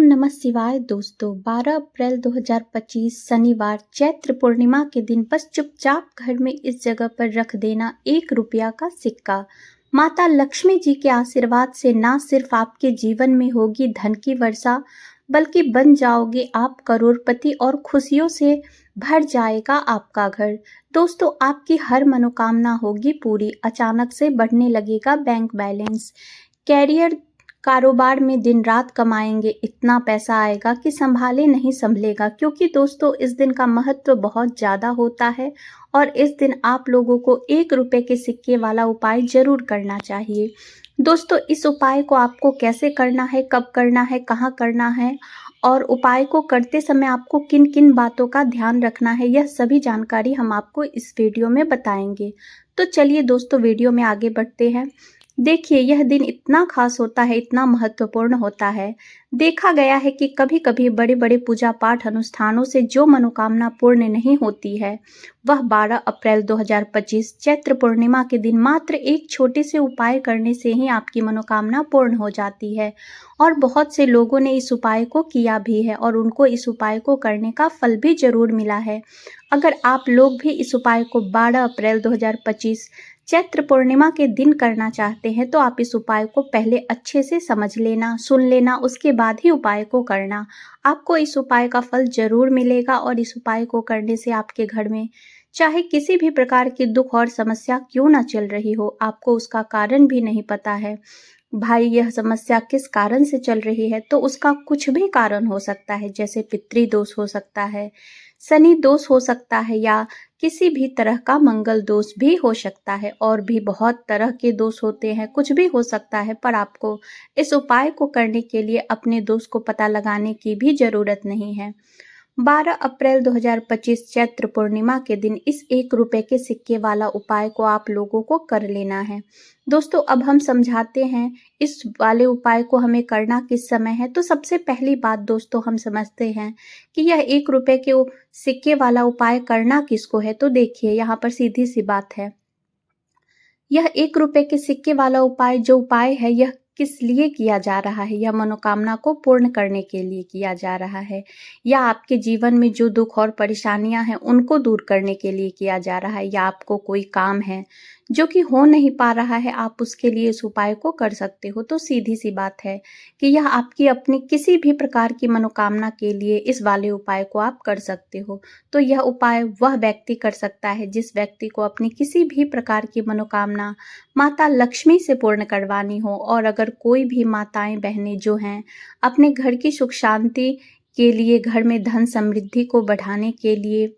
नमः शिवाय दोस्तों। 12 अप्रैल 2025 शनिवार चैत्र पूर्णिमा के दिन बस चुपचाप घर में इस जगह पर रख देना 1 रुपया का सिक्का। माता लक्ष्मी जी के आशीर्वाद से ना सिर्फ आपके जीवन में होगी धन की वर्षा, बल्कि बन जाओगे आप करोड़पति और खुशियों से भर जाएगा आपका घर। दोस्तों, आपकी हर मनोकामना होगी पूरी। अचानक से बढ़ने लगेगा बैंक बैलेंस। कैरियर कारोबार में दिन रात कमाएंगे, इतना पैसा आएगा कि संभाले नहीं संभलेगा। क्योंकि दोस्तों, इस दिन का महत्व बहुत ज़्यादा होता है और इस दिन आप लोगों को 1 रुपए के सिक्के वाला उपाय जरूर करना चाहिए। दोस्तों, इस उपाय को आपको कैसे करना है, कब करना है, कहाँ करना है और उपाय को करते समय आपको किन किन बातों का ध्यान रखना है, यह सभी जानकारी हम आपको इस वीडियो में बताएंगे। तो चलिए दोस्तों, वीडियो में आगे बढ़ते हैं। देखिए, यह दिन इतना खास होता है, इतना महत्वपूर्ण होता है। देखा गया है कि कभी कभी बड़े बड़े पूजा पाठ अनुष्ठानों से जो मनोकामना पूर्ण नहीं होती है, वह 12 अप्रैल 2025 चैत्र पूर्णिमा के दिन मात्र एक छोटे से उपाय करने से ही आपकी मनोकामना पूर्ण हो जाती है। और बहुत से लोगों ने इस उपाय को किया भी है और उनको इस उपाय को करने का फल भी जरूर मिला है। अगर आप लोग भी इस उपाय को 12 अप्रैल 2025 चैत्र पूर्णिमा के दिन करना चाहते हैं, तो आप इस उपाय को पहले अच्छे से समझ लेना, सुन लेना, उसके बाद ही उपाय को करना। आपको इस उपाय का फल जरूर मिलेगा और इस उपाय को करने से आपके घर में चाहे किसी भी प्रकार की दुख और समस्या क्यों ना चल रही हो, आपको उसका कारण भी नहीं पता है, भाई यह समस्या किस कारण से चल रही है, तो उसका कुछ भी कारण हो सकता है। जैसे पितृदोष हो सकता है, शनि दोष हो सकता है, या किसी भी तरह का मंगल दोष भी हो सकता है। और भी बहुत तरह के दोष होते हैं, कुछ भी हो सकता है। पर आपको इस उपाय को करने के लिए अपने दोष को पता लगाने की भी जरूरत नहीं है। 12 अप्रैल 2025 चैत्र पूर्णिमा के दिन इस 1 रुपए के सिक्के वाला उपाय को आप लोगों को कर लेना है। दोस्तों, अब हम समझाते हैं इस वाले उपाय को हमें करना किस समय है। तो सबसे पहली बात दोस्तों, हम समझते हैं कि यह 1 रुपए के सिक्के वाला उपाय करना किसको है। तो देखिए, यहाँ पर सीधी सी बात है, यह 1 रुपए के सिक्के वाला उपाय जो उपाय है, यह किस लिए किया जा रहा है। यह मनोकामना को पूर्ण करने के लिए किया जा रहा है, या आपके जीवन में जो दुख और परेशानियां हैं उनको दूर करने के लिए किया जा रहा है, या आपको कोई काम है जो कि हो नहीं पा रहा है, आप उसके लिए इस उपाय को कर सकते हो। तो सीधी सी बात है कि यह आपकी अपनी किसी भी प्रकार की मनोकामना के लिए इस वाले उपाय को आप कर सकते हो। तो यह उपाय वह व्यक्ति कर सकता है जिस व्यक्ति को अपनी किसी भी प्रकार की मनोकामना माता लक्ष्मी से पूर्ण करवानी हो। और अगर कोई भी माताएं बहनें जो हैं अपने घर की सुख शांति के लिए, घर में धन समृद्धि को बढ़ाने के लिए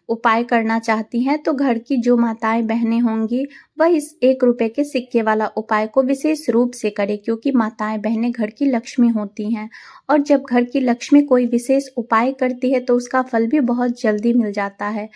उपाय करना चाहती हैं, तो घर की जो माताएं बहनें होंगी वह इस 1 रुपए के सिक्के वाला उपाय को विशेष रूप से करें। क्योंकि माताएं बहनें घर की लक्ष्मी होती हैं और जब घर की लक्ष्मी कोई विशेष उपाय करती है तो उसका फल भी बहुत जल्दी मिल जाता है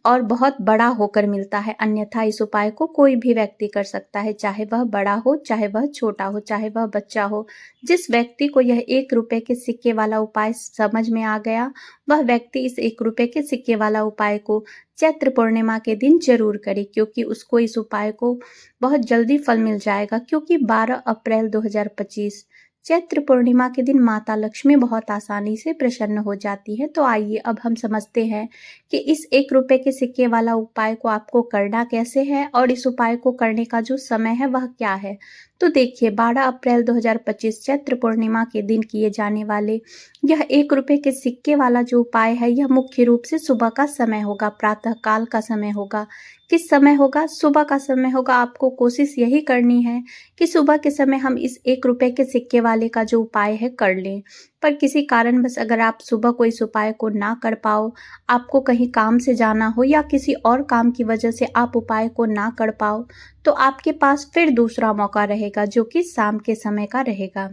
और बहुत बड़ा होकर मिलता है। अन्यथा इस उपाय को कोई भी व्यक्ति कर सकता है, चाहे वह बड़ा हो, चाहे वह छोटा हो, चाहे वह बच्चा हो। जिस व्यक्ति को यह 1 रुपए के सिक्के वाला उपाय समझ में आ गया, वह व्यक्ति इस 1 रुपए के सिक्के वाला उपाय को चैत्र पूर्णिमा के दिन जरूर करे, क्योंकि उसको इस उपाय को बहुत जल्दी फल मिल जाएगा। क्योंकि 12 अप्रैल 2025 चैत्र पूर्णिमा के दिन माता लक्ष्मी बहुत आसानी से प्रसन्न हो जाती है। तो आइए अब हम समझते हैं कि इस 1 रुपए के सिक्के वाला उपाय को आपको करना कैसे है और इस उपाय को करने का जो समय है वह क्या है। तो देखिए, 12 अप्रैल 2025 चैत्र पूर्णिमा के दिन किए जाने वाले यह 1 रुपए के सिक्के वाला जो उपाय है, यह मुख्य रूप से सुबह का समय होगा, प्रातः काल का समय होगा। किस समय होगा? सुबह का समय होगा। आपको कोशिश यही करनी है कि सुबह के समय हम इस 1 रुपए के सिक्के वाले का जो उपाय है कर लें। पर किसी कारणवश अगर आप सुबह को इस उपाय को ना कर पाओ, आपको कहीं काम से जाना हो या किसी और काम की वजह से आप उपाय को ना कर पाओ, तो आपके पास फिर दूसरा मौका रहेगा जो कि शाम के समय का रहेगा,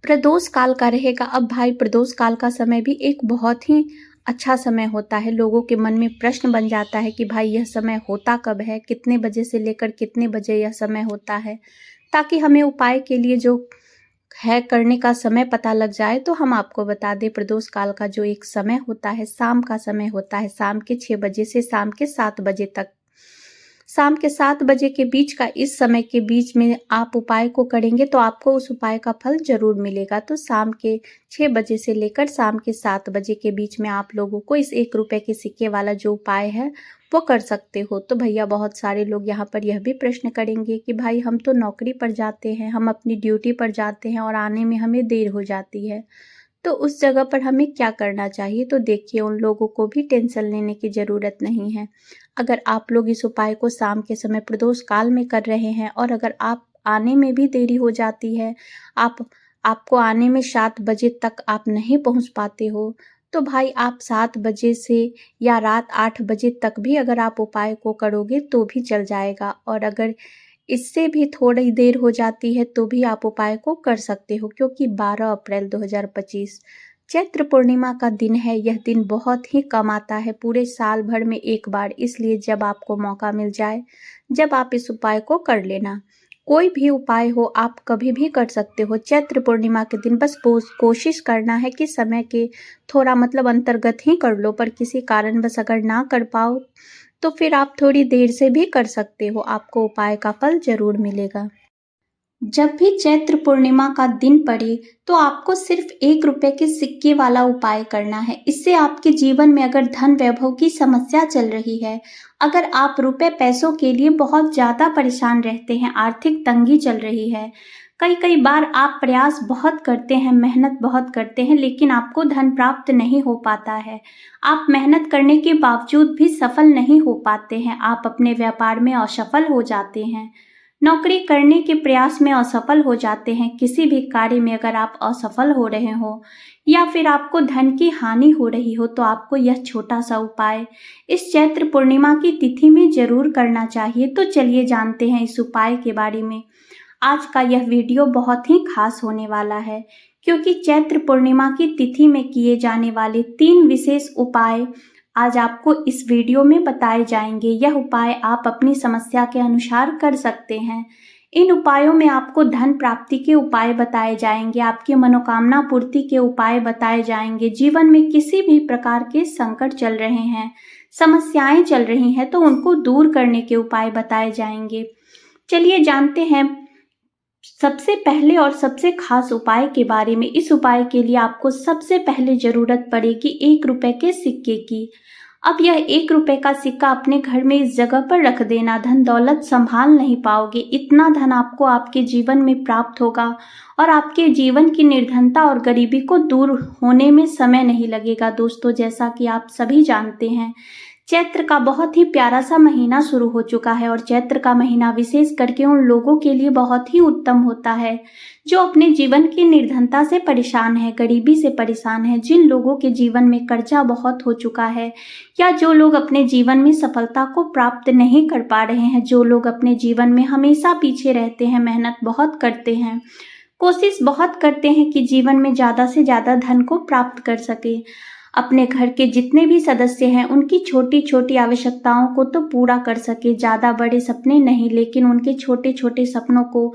प्रदोष काल का रहेगा। अब भाई, प्रदोष काल का समय भी एक बहुत ही अच्छा समय होता है। लोगों के मन में प्रश्न बन जाता है कि भाई यह समय होता कब है, कितने बजे से लेकर कितने बजे यह समय होता है। ताकि हमें उपाय के लिए जो है करने का समय पता लग जाए, तो हम आपको बता दें, प्रदोष काल का जो एक समय होता है, शाम का समय होता है, शाम के 6 बजे से शाम के 7 बजे तक। शाम के 7 बजे के बीच का इस समय के बीच में आप उपाय को करेंगे तो आपको उस उपाय का फल ज़रूर मिलेगा। तो शाम के 6 बजे से लेकर शाम के 7 बजे के बीच में आप लोगों को इस 1 रुपए के सिक्के वाला जो उपाय है वो कर सकते हो। तो भैया बहुत सारे लोग यहाँ पर यह भी प्रश्न करेंगे कि भाई हम तो नौकरी पर जाते हैं, हम अपनी ड्यूटी पर जाते हैं और आने में हमें देर हो जाती है। तो उस जगह पर हमें क्या करना चाहिए? तो देखिए उन लोगों को भी टेंशन लेने की ज़रूरत नहीं है। अगर आप लोग इस उपाय को शाम के समय प्रदोष काल में कर रहे हैं और अगर आप आने में भी देरी हो जाती है, आपको आने में 7 बजे तक आप नहीं पहुंच पाते हो, तो भाई आप 7 बजे से या रात 8 बजे तक भी अगर आप उपाय को करोगे तो भी चल जाएगा। और अगर इससे भी थोड़ी देर हो जाती है तो भी आप उपाय को कर सकते हो, क्योंकि 12 अप्रैल 2025 चैत्र पूर्णिमा का दिन है। यह दिन बहुत ही कम आता है, पूरे साल भर में एक बार। इसलिए जब आपको मौका मिल जाए, जब आप इस उपाय को कर लेना। कोई भी उपाय हो आप कभी भी कर सकते हो चैत्र पूर्णिमा के दिन। बस कोशिश करना है कि समय के थोड़ा मतलब अंतर्गत ही कर लो, पर किसी कारणवश अगर ना कर पाओ तो फिर आप थोड़ी देर से भी कर सकते हो, आपको उपाय का फल ज़रूर मिलेगा। जब भी चैत्र पूर्णिमा का दिन पड़े तो आपको सिर्फ 1 रुपए के सिक्के वाला उपाय करना है। इससे आपके जीवन में अगर धन वैभव की समस्या चल रही है, अगर आप रुपए पैसों के लिए बहुत ज़्यादा परेशान रहते हैं, आर्थिक तंगी चल रही है, कई बार आप प्रयास बहुत करते हैं, मेहनत बहुत करते हैं, लेकिन आपको धन प्राप्त नहीं हो पाता है। आप मेहनत करने के बावजूद भी सफल नहीं हो पाते हैं, आप अपने व्यापार में असफल हो जाते हैं, नौकरी करने के प्रयास में असफल हो जाते हैं, किसी भी कार्य में अगर आप असफल हो रहे हो या फिर आपको धन की हानि हो रही हो, तो आपको यह छोटा सा उपाय इस चैत्र पूर्णिमा की तिथि में जरूर करना चाहिए। तो चलिए जानते हैं इस उपाय के बारे में। आज का यह वीडियो बहुत ही खास होने वाला है, क्योंकि चैत्र पूर्णिमा की तिथि में किए जाने वाले 3 विशेष उपाय आज आपको इस वीडियो में बताए जाएंगे। यह उपाय आप अपनी समस्या के अनुसार कर सकते हैं। इन उपायों में आपको धन प्राप्ति के उपाय बताए जाएंगे, आपकी मनोकामना पूर्ति के उपाय बताए जाएंगे। जीवन में किसी भी प्रकार के संकट चल रहे हैं, समस्याएं चल रही हैं, तो उनको दूर करने के उपाय बताए जाएंगे। चलिए जानते हैं सबसे पहले और सबसे खास उपाय के बारे में। इस उपाय के लिए आपको सबसे पहले जरूरत पड़ेगी 1 रुपए के सिक्के की। अब यह 1 रुपए का सिक्का अपने घर में इस जगह पर रख देना। धन दौलत संभाल नहीं पाओगे, इतना धन आपको आपके जीवन में प्राप्त होगा और आपके जीवन की निर्धनता और गरीबी को दूर होने में समय नहीं लगेगा। दोस्तों, जैसा कि आप सभी जानते हैं, चैत्र का बहुत ही प्यारा सा महीना शुरू हो चुका है और चैत्र का महीना विशेष करके उन लोगों के लिए बहुत ही उत्तम होता है जो अपने जीवन की निर्धनता से परेशान है, गरीबी से परेशान है, जिन लोगों के जीवन में कर्जा बहुत हो चुका है, या जो लोग अपने जीवन में सफलता को प्राप्त नहीं कर पा रहे हैं, जो लोग अपने जीवन में हमेशा पीछे रहते हैं, मेहनत बहुत करते हैं, कोशिश बहुत करते हैं कि जीवन में ज़्यादा से ज़्यादा धन को प्राप्त कर सके। अपने घर के जितने भी सदस्य हैं उनकी छोटी छोटी आवश्यकताओं को तो पूरा कर सके, ज़्यादा बड़े सपने नहीं, लेकिन उनके छोटे छोटे सपनों को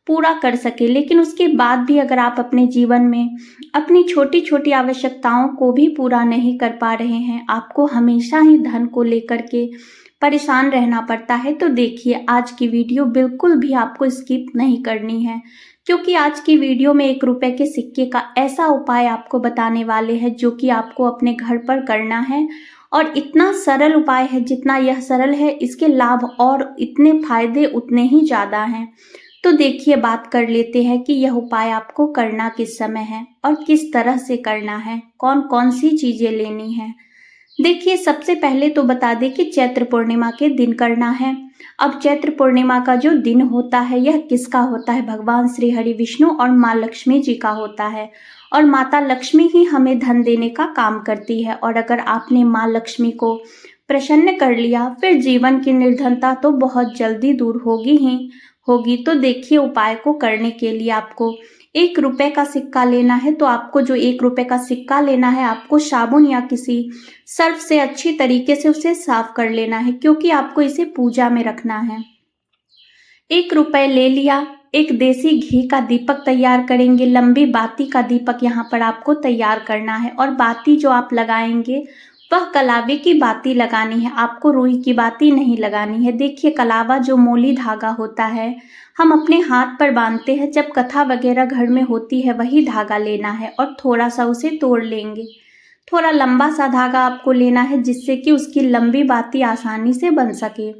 पूरा कर सके। लेकिन उसके बाद भी अगर आप अपने जीवन में अपनी छोटी छोटी आवश्यकताओं को भी पूरा नहीं कर पा रहे हैं, आपको हमेशा ही धन को लेकर के परेशान रहना पड़ता है, तो देखिए आज की वीडियो बिल्कुल भी आपको स्किप नहीं करनी है, क्योंकि आज की वीडियो में 1 रुपए के सिक्के का ऐसा उपाय आपको बताने वाले हैं जो कि आपको अपने घर पर करना है। और इतना सरल उपाय है, जितना यह सरल है इसके लाभ और इतने फायदे उतने ही ज़्यादा हैं। तो देखिए बात कर लेते हैं कि यह उपाय आपको करना किस समय है और किस तरह से करना है, कौन कौन सी चीज़ें लेनी है। देखिए सबसे पहले तो बता दें कि चैत्र पूर्णिमा के दिन करना है। अब चैत्र पूर्णिमा का जो दिन होता है यह किसका होता है? भगवान श्री हरि विष्णु और माँ लक्ष्मी जी का होता है, और माता लक्ष्मी ही हमें धन देने का काम करती है। और अगर आपने माँ लक्ष्मी को प्रसन्न कर लिया, फिर जीवन की निर्धनता तो बहुत जल्दी दूर होगी ही होगी। तो देखिए उपाय को करने के लिए आपको 1 रुपए का सिक्का लेना है। तो आपको जो 1 रुपए का सिक्का लेना है, आपको साबुन या किसी सर्फ से अच्छी तरीके से उसे साफ कर लेना है, क्योंकि आपको इसे पूजा में रखना है। 1 रुपए ले लिया, एक देसी घी का दीपक तैयार करेंगे, लंबी बाती का दीपक यहाँ पर आपको तैयार करना है। और बाती जो आप लगाएंगे वह कलावे की बाती लगानी है, आपको रुई की बाती नहीं लगानी है। देखिए कलावा जो मोली धागा होता है, हम अपने हाथ पर बांधते हैं जब कथा वगैरह घर में होती है, वही धागा लेना है और थोड़ा सा उसे तोड़ लेंगे। थोड़ा लंबा सा धागा आपको लेना है जिससे कि उसकी लंबी बाती आसानी से बन सके।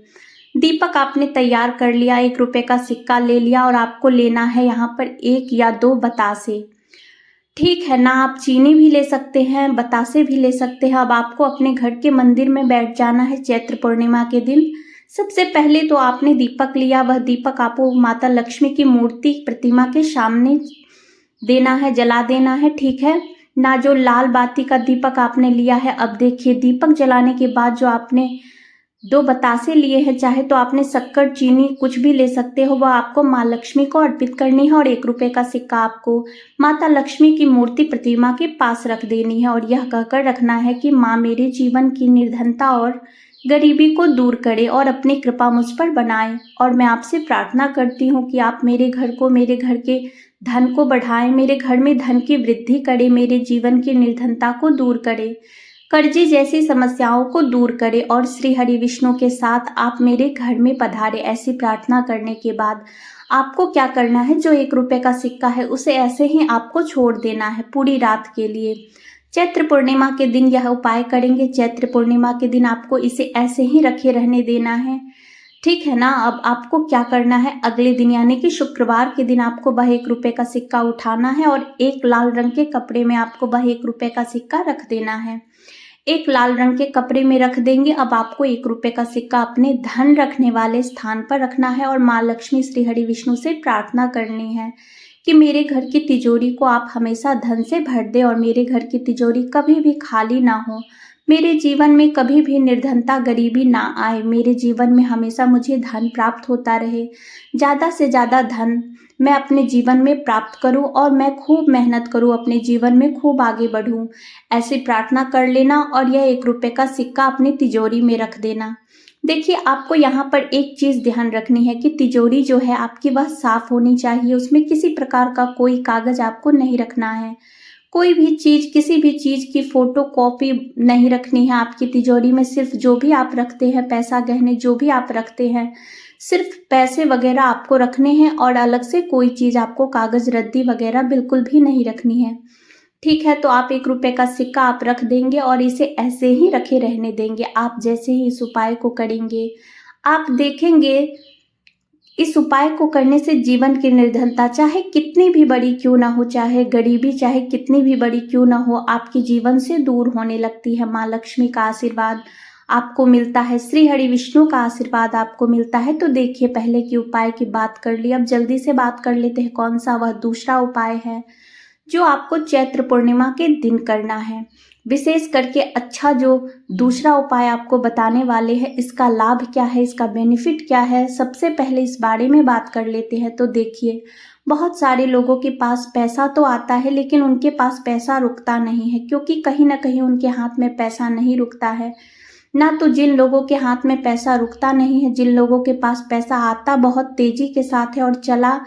दीपक आपने तैयार कर लिया, 1 रुपए का सिक्का ले लिया और आपको लेना है यहाँ पर 1 या 2 बतासे। ठीक है ना, आप चीनी भी ले सकते हैं, बतासे भी ले सकते हैं। अब आपको अपने घर के मंदिर में बैठ जाना है चैत्र पूर्णिमा के दिन। सबसे पहले तो आपने दीपक लिया, वह दीपक आपको माता लक्ष्मी की मूर्ति प्रतिमा के सामने देना है, जला देना है, ठीक है ना। जो लाल बाती का दीपक आपने लिया है, अब देखिए दीपक जलाने के बाद जो आपने 2 बतासे लिए हैं, चाहे तो आपने शक्कर चीनी कुछ भी ले सकते हो, वह आपको माँ लक्ष्मी को अर्पित करनी है और 1 रुपए का सिक्का आपको माता लक्ष्मी की मूर्ति प्रतिमा के पास रख देनी है और यह कहकर रखना है कि माँ मेरे जीवन की निर्धनता और गरीबी को दूर करे और अपनी कृपा मुझ पर बनाए। और मैं आपसे प्रार्थना करती हूँ कि आप मेरे घर को, मेरे घर के धन को बढ़ाएं, मेरे घर में धन की वृद्धि करे, मेरे जीवन की निर्धनता को दूर करे, कर्जे जैसी समस्याओं को दूर करे और श्री हरि विष्णु के साथ आप मेरे घर में पधारे। ऐसी प्रार्थना करने के बाद आपको क्या करना है, जो 1 रुपए का सिक्का है उसे ऐसे ही आपको छोड़ देना है पूरी रात के लिए। चैत्र पूर्णिमा के दिन यह उपाय करेंगे, चैत्र पूर्णिमा के दिन आपको इसे ऐसे ही रखे रहने देना है, ठीक है ना। अब आपको क्या करना है, अगले दिन यानी कि शुक्रवार के दिन आपको वह 1 रुपए का सिक्का उठाना है और एक लाल रंग के कपड़े में आपको वह 1 रुपए का सिक्का रख देना है। एक लाल रंग के कपड़े में रख देंगे। अब आपको 1 रुपए का सिक्का अपने धन रखने वाले स्थान पर रखना है और माँ लक्ष्मी श्री हरि विष्णु से प्रार्थना करनी है कि मेरे घर की तिजोरी को आप हमेशा धन से भर दे और मेरे घर की तिजोरी कभी भी खाली ना हो, मेरे जीवन में कभी भी निर्धनता गरीबी ना आए, मेरे जीवन में हमेशा मुझे धन प्राप्त होता रहे, ज़्यादा से ज़्यादा धन मैं अपने जीवन में प्राप्त करूं और मैं खूब मेहनत करूं, अपने जीवन में खूब आगे बढ़ूं। ऐसी प्रार्थना कर लेना और यह 1 रुपए का सिक्का अपनी तिजोरी में रख देना। देखिए आपको यहाँ पर एक चीज़ ध्यान रखनी है कि तिजोरी जो है आपकी वह साफ होनी चाहिए, उसमें किसी प्रकार का कोई कागज आपको नहीं रखना है, कोई भी चीज़, किसी भी चीज़ की फोटो कॉपी नहीं रखनी है आपकी तिजोरी में। सिर्फ जो भी आप रखते हैं, पैसा गहने जो भी आप रखते हैं, सिर्फ पैसे वगैरह आपको रखने हैं और अलग से कोई चीज़ आपको कागज रद्दी वगैरह बिल्कुल भी नहीं रखनी है, ठीक है। तो आप 1 रुपए का सिक्का आप रख देंगे और इसे ऐसे ही रखे रहने देंगे। आप जैसे ही इस उपाय को करेंगे, आप देखेंगे इस उपाय को करने से जीवन की निर्धनता चाहे कितनी भी बड़ी क्यों ना हो, चाहे गरीबी चाहे कितनी भी बड़ी क्यों ना हो, आपके जीवन से दूर होने लगती है। माँ लक्ष्मी का आशीर्वाद आपको मिलता है, श्री हरि विष्णु का आशीर्वाद आपको मिलता है। तो देखिए पहले की उपाय की बात कर ली, अब जल्दी से बात कर लेते हैं कौन सा वह दूसरा उपाय है जो आपको चैत्र पूर्णिमा के दिन करना है। विशेष करके अच्छा जो दूसरा उपाय आपको बताने वाले हैं, इसका लाभ क्या है, इसका बेनिफिट क्या है, सबसे पहले इस बारे में बात कर लेते हैं। तो देखिए बहुत सारे लोगों के पास पैसा तो आता है लेकिन उनके पास पैसा रुकता नहीं है, क्योंकि कहीं ना कहीं उनके हाथ में पैसा नहीं रुकता है ना। तो जिन लोगों के हाथ में पैसा रुकता नहीं है, जिन लोगों के पास पैसा आता बहुत तेजी के साथ है और चला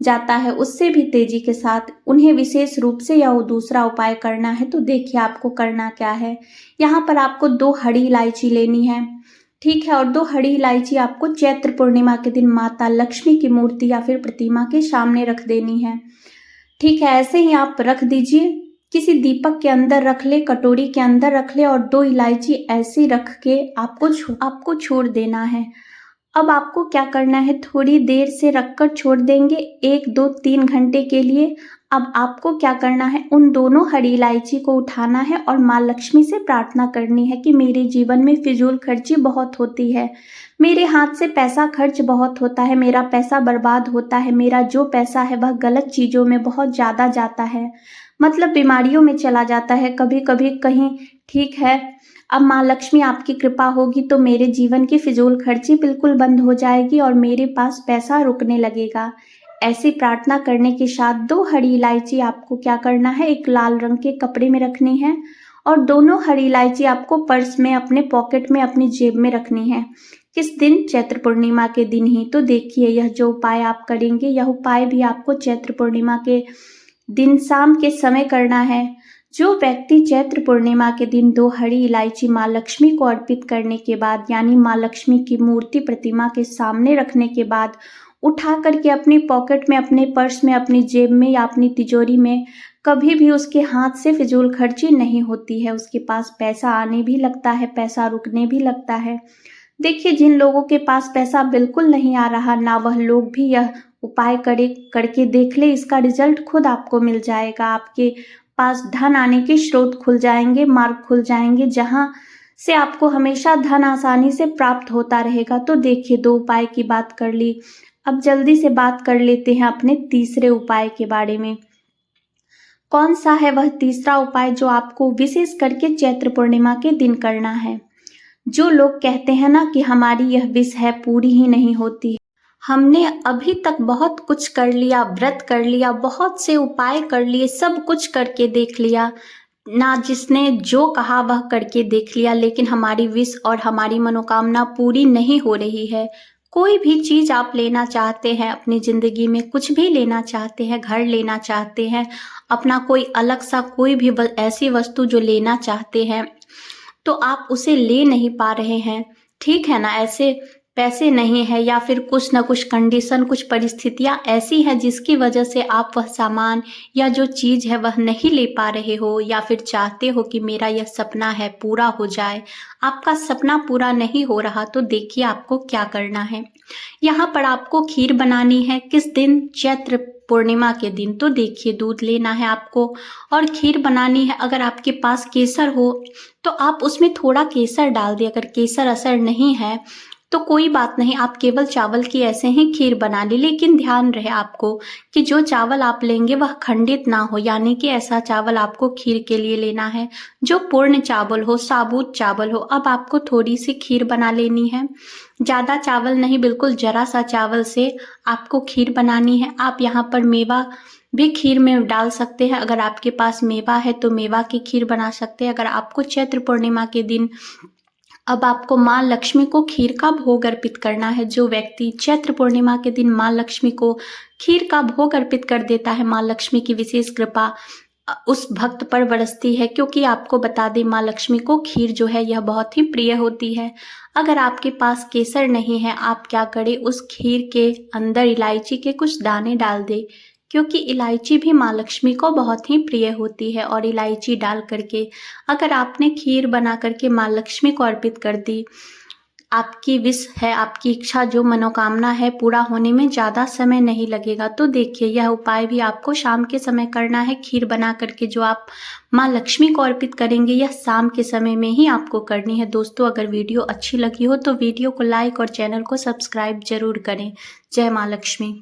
जाता है उससे भी तेजी के साथ, उन्हें विशेष रूप से यह दूसरा उपाय करना है। तो देखिए आपको करना क्या है, यहाँ पर आपको 2 हरी इलायची लेनी है, ठीक है, और 2 हरी इलायची आपको चैत्र पूर्णिमा के दिन माता लक्ष्मी की मूर्ति या फिर प्रतिमा के सामने रख देनी है, ठीक है। ऐसे ही आप रख दीजिए, किसी दीपक के अंदर रख ले, कटोरी के अंदर रख ले और 2 इलायची ऐसी रख के आपको छोड़ देना है। अब आपको क्या करना है, थोड़ी देर से रखकर छोड़ देंगे, 1 2 3 घंटे के लिए। अब आपको क्या करना है, उन दोनों हरी इलायची को उठाना है और माँ लक्ष्मी से प्रार्थना करनी है कि मेरे जीवन में फिजूल खर्ची बहुत होती है, मेरे हाथ से पैसा खर्च बहुत होता है, मेरा पैसा बर्बाद होता है, मेरा जो पैसा है वह गलत चीज़ों में बहुत ज़्यादा जाता है, मतलब बीमारियों में चला जाता है कभी कभी कहीं, ठीक है। अब माँ लक्ष्मी आपकी कृपा होगी तो मेरे जीवन की फिजूल खर्ची बिल्कुल बंद हो जाएगी और मेरे पास पैसा रुकने लगेगा। ऐसी प्रार्थना करने के साथ 2 हरी इलायची आपको क्या करना है, एक लाल रंग के कपड़े में रखनी है और दोनों हरी इलायची आपको पर्स में, अपने पॉकेट में, अपनी जेब में रखनी है। किस दिन, चैत्र पूर्णिमा के दिन ही। तो देखिए यह जो उपाय आप करेंगे, यह उपाय भी आपको चैत्र पूर्णिमा के दिन शाम के समय करना है। जो व्यक्ति चैत्र पूर्णिमा के दिन 2 हरी इलायची माँ लक्ष्मी को अर्पित करने के बाद, यानी माँ लक्ष्मी की मूर्ति प्रतिमा के सामने रखने के बाद उठा करके अपनी पॉकेट में, अपने पर्स में, अपनी जेब में या अपनी तिजोरी में, कभी भी उसके हाथ से फिजूल खर्ची नहीं होती है। उसके पास पैसा आने भी लगता है, पैसा रुकने भी लगता है। देखिए, जिन लोगों के पास पैसा बिल्कुल नहीं आ रहा ना, वह लोग भी यह उपाय करके देख ले, इसका रिजल्ट खुद आपको मिल जाएगा। आपके पास धन आने के स्रोत खुल जाएंगे, मार्ग खुल जाएंगे, जहां से आपको हमेशा धन आसानी से प्राप्त होता रहेगा। तो देखिए, 2 उपाय की बात कर ली, अब जल्दी से बात कर लेते हैं अपने तीसरे उपाय के बारे में। कौन सा है वह तीसरा उपाय जो आपको विशेष करके चैत्र पूर्णिमा के दिन करना है? जो लोग कहते हैं ना कि हमारी यह विश है पूरी ही नहीं होती, हमने अभी तक बहुत कुछ कर लिया, व्रत कर लिया, बहुत से उपाय कर लिए, सब कुछ करके देख लिया ना, जिसने जो कहा वह करके देख लिया, लेकिन हमारी विश और हमारी मनोकामना पूरी नहीं हो रही है। कोई भी चीज आप लेना चाहते हैं अपनी जिंदगी में, कुछ भी लेना चाहते हैं, घर लेना चाहते हैं, अपना कोई अलग सा कोई भी ऐसी वस्तु जो लेना चाहते हैं, तो आप उसे ले नहीं पा रहे हैं। ठीक है ना, ऐसे पैसे नहीं है या फिर कुछ ना कुछ कंडीशन, कुछ परिस्थितियां ऐसी हैं जिसकी वजह से आप वह सामान या जो चीज है वह नहीं ले पा रहे हो, या फिर चाहते हो कि मेरा यह सपना है पूरा हो जाए, आपका सपना पूरा नहीं हो रहा। तो देखिए आपको क्या करना है। यहाँ पर आपको खीर बनानी है। किस दिन? चैत्र पूर्णिमा के दिन। तो देखिए, दूध लेना है आपको और खीर बनानी है। अगर आपके पास केसर हो तो आप उसमें थोड़ा केसर डाल दिए। अगर केसर असर नहीं है तो कोई बात नहीं, आप केवल चावल की ऐसे ही खीर बना ली, लेकिन ध्यान रहे आपको कि जो चावल आप लेंगे वह खंडित ना हो, यानी कि ऐसा चावल आपको खीर के लिए लेना है जो पूर्ण चावल हो, साबुत चावल हो। अब आपको थोड़ी सी खीर बना लेनी है, ज़्यादा चावल नहीं, बिल्कुल जरा सा चावल से आपको खीर बनानी है। आप यहाँ पर मेवा भी खीर में डाल सकते हैं। अगर आपके पास मेवा है तो मेवा की खीर बना सकते हैं। अगर आपको चैत्र पूर्णिमा के दिन अब आपको माँ लक्ष्मी को खीर का भोग अर्पित करना है। जो व्यक्ति चैत्र पूर्णिमा के दिन माँ लक्ष्मी को खीर का भोग अर्पित कर देता है, माँ लक्ष्मी की विशेष कृपा उस भक्त पर बरसती है, क्योंकि आपको बता दें माँ लक्ष्मी को खीर जो है यह बहुत ही प्रिय होती है। अगर आपके पास केसर नहीं है, आप क्या करें, उस खीर के अंदर इलायची के कुछ दाने डाल दें, क्योंकि इलायची भी माँ लक्ष्मी को बहुत ही प्रिय होती है। और इलायची डाल करके अगर आपने खीर बना करके माँ लक्ष्मी को अर्पित कर दी, आपकी विश है, आपकी इच्छा, जो मनोकामना है, पूरा होने में ज़्यादा समय नहीं लगेगा। तो देखिए, यह उपाय भी आपको शाम के समय करना है। खीर बना करके जो आप माँ लक्ष्मी को अर्पित करेंगे, यह शाम के समय में ही आपको करनी है। दोस्तों, अगर वीडियो अच्छी लगी हो तो वीडियो को लाइक और चैनल को सब्सक्राइब जरूर करें। जय माँ लक्ष्मी।